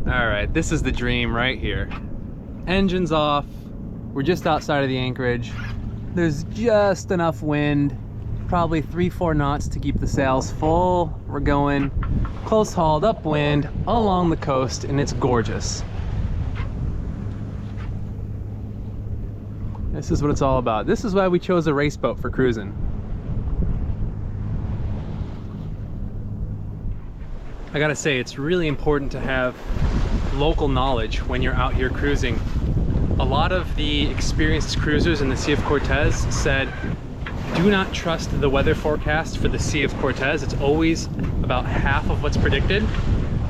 All right, this is the dream right here. Engines off. We're just outside of the anchorage. There's just enough wind, probably 3-4 knots to keep the sails full. We're going close hauled upwind along the coast, and it's gorgeous. This is what it's all about. This is why we chose a race boat for cruising. I gotta say, it's really important to have local knowledge when you're out here cruising. A lot of the experienced cruisers in the Sea of Cortez said, do not trust the weather forecast for the Sea of Cortez. It's always about half of what's predicted.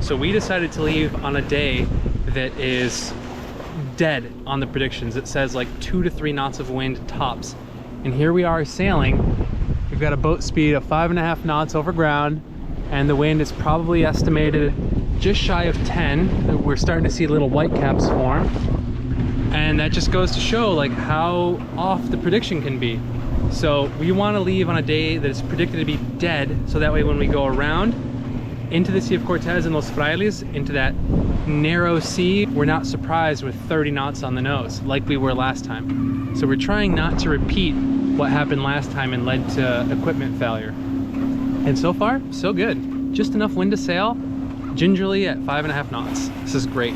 So we decided to leave on a day that is dead on the predictions. It says like 2 to 3 knots of wind tops. And here we are sailing. We've got a boat speed of 5.5 knots over ground, and the wind is probably estimated just shy of 10. We're starting to see little white caps form. And that just goes to show like how off the prediction can be. So we want to leave on a day that is predicted to be dead, so that way when we go around into the Sea of Cortez and Los Frailes, into that narrow sea, we're not surprised with 30 knots on the nose like we were last time. So we're trying not to repeat what happened last time and led to equipment failure. And so far, so good. Just enough wind to sail, gingerly at 5.5 knots. This is great.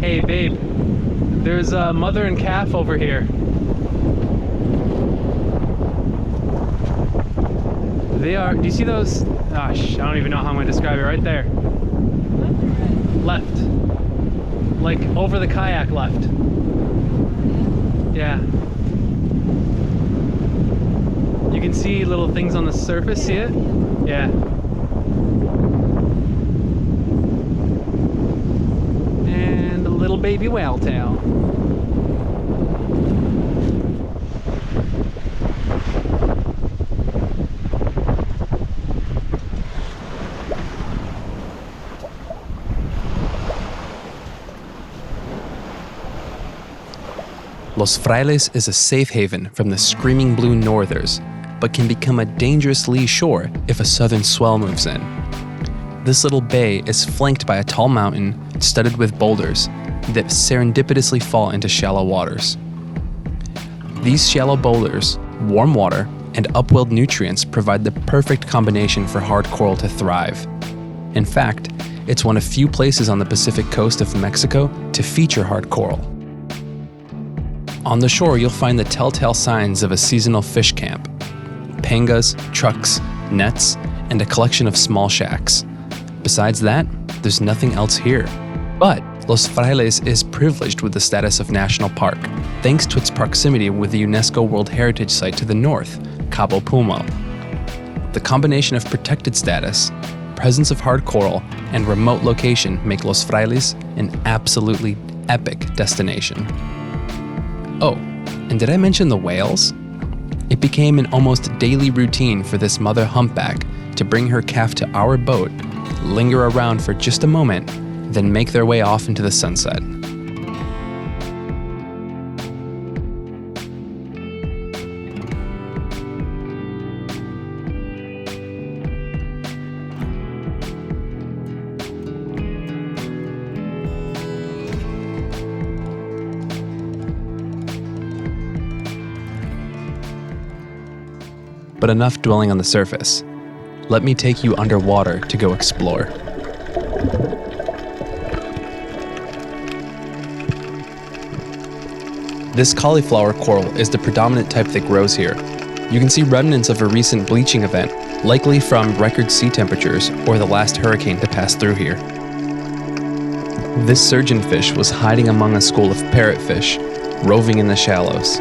Hey babe, there's a mother and calf over here. They are, do you see those? Gosh, I don't even know how I'm gonna describe it. Right there. Left. Like over the kayak left. Yeah. You can see little things on the surface, see it? Yeah. Little baby whale tail. Los Frailes is a safe haven from the screaming blue northers, but can become a dangerous lee shore if a southern swell moves in. This little bay is flanked by a tall mountain studded with boulders that serendipitously fall into shallow waters. These shallow boulders, warm water, and upwelled nutrients provide the perfect combination for hard coral to thrive. In fact, it's one of few places on the Pacific coast of Mexico to feature hard coral. On the shore, you'll find the telltale signs of a seasonal fish camp: pangas, trucks, nets, and a collection of small shacks. Besides that, there's nothing else here. But Los Frailes is privileged with the status of national park, thanks to its proximity with the UNESCO World Heritage Site to the north, Cabo Pulmo. The combination of protected status, presence of hard coral, and remote location make Los Frailes an absolutely epic destination. Oh, and did I mention the whales? It became an almost daily routine for this mother humpback to bring her calf to our boat, linger around for just a moment, then make their way off into the sunset. but enough dwelling on the surface. Let me take you underwater to go explore. This cauliflower coral is the predominant type that grows here. You can see remnants of a recent bleaching event, likely from record sea temperatures or the last hurricane to pass through here. This surgeonfish was hiding among a school of parrotfish, roving in the shallows.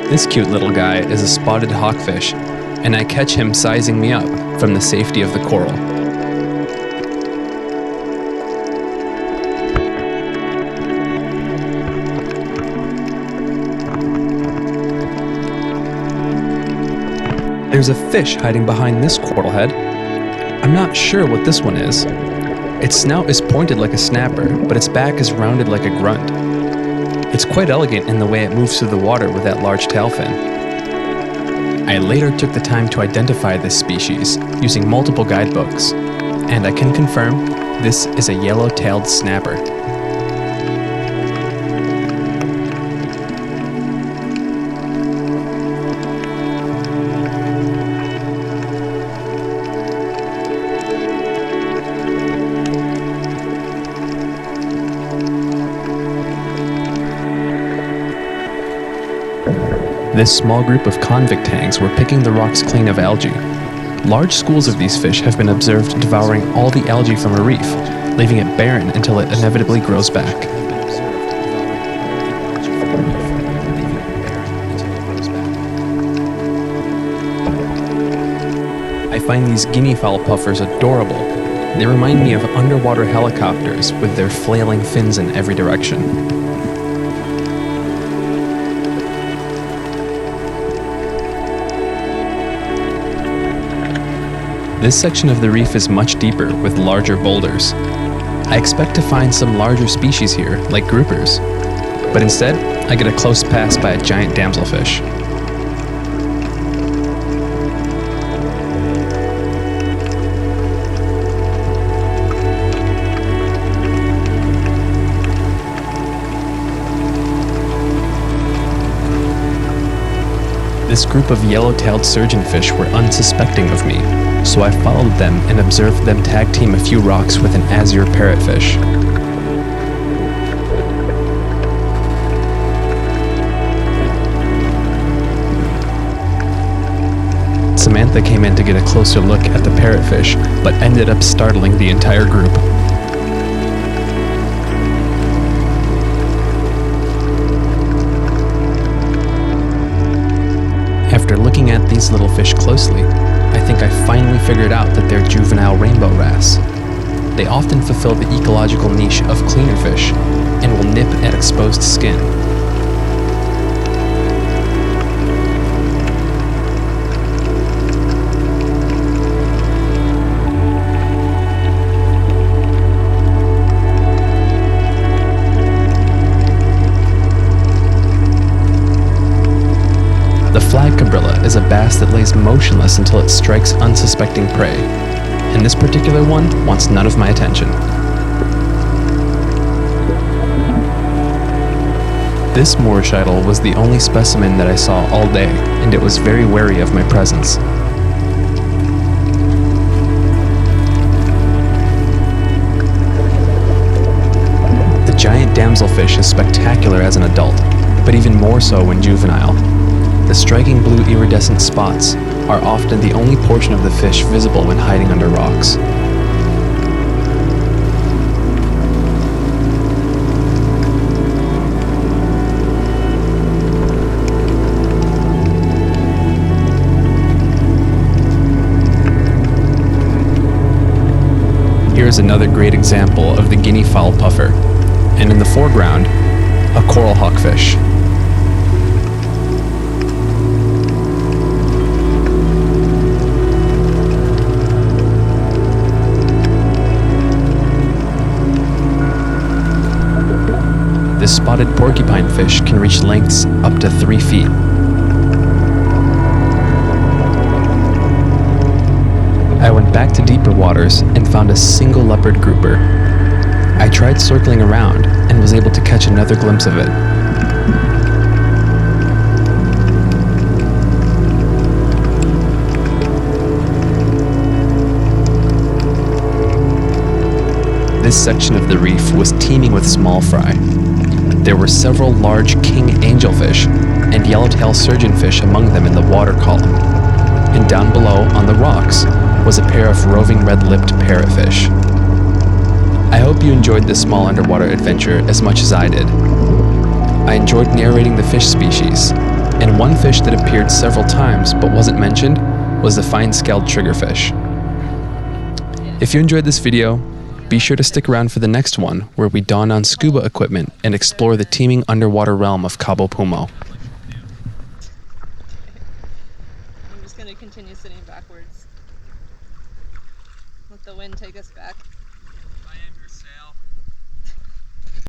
This cute little guy is a spotted hawkfish, and I catch him sizing me up from the safety of the coral. There's a fish hiding behind this coral head. I'm not sure what this one is. Its snout is pointed like a snapper, but its back is rounded like a grunt. It's quite elegant in the way it moves through the water with that large tail fin. I later took the time to identify this species using multiple guidebooks, and I can confirm this is a yellow-tailed snapper. This small group of convict tangs were picking the rocks clean of algae. Large schools of these fish have been observed devouring all the algae from a reef, leaving it barren until it inevitably grows back. I find these guinea fowl puffers adorable. They remind me of underwater helicopters with their flailing fins in every direction. This section of the reef is much deeper with larger boulders. I expect to find some larger species here, like groupers, but instead, I get a close pass by a giant damselfish. This group of yellow-tailed surgeonfish were unsuspecting of me, so I followed them and observed them tag team a few rocks with an azure parrotfish. Samantha came in to get a closer look at the parrotfish, but ended up startling the entire group. After looking at these little fish closely, I think I finally figured out that they're juvenile rainbow wrasse. They often fulfill the ecological niche of cleaner fish and will nip at exposed skin. The flag Cabrilla is a bass that lays motionless until it strikes unsuspecting prey, and this particular one wants none of my attention. This Moorish Idol was the only specimen that I saw all day, and it was very wary of my presence. The giant damselfish is spectacular as an adult, but even more so when juvenile. The striking blue iridescent spots are often the only portion of the fish visible when hiding under rocks. Here's another great example of the guinea fowl puffer, and in the foreground, a coral hawkfish. This spotted porcupinefish can reach lengths up to 3 feet. I went back to deeper waters and found a single leopard grouper. I tried circling around and was able to catch another glimpse of it. This section of the reef was teeming with small fry. There were several large king angelfish and yellowtail surgeonfish among them in the water column. And down below on the rocks was a pair of roving red-lipped parrotfish. I hope you enjoyed this small underwater adventure as much as I did. I enjoyed narrating the fish species, and one fish that appeared several times but wasn't mentioned was the fine-scaled triggerfish. If you enjoyed this video, be sure to stick around for the next one, where we don on scuba equipment and explore the teeming underwater realm of Cabo Pumo. I'm just going to continue sitting backwards. Let the wind take us back. I am your sail.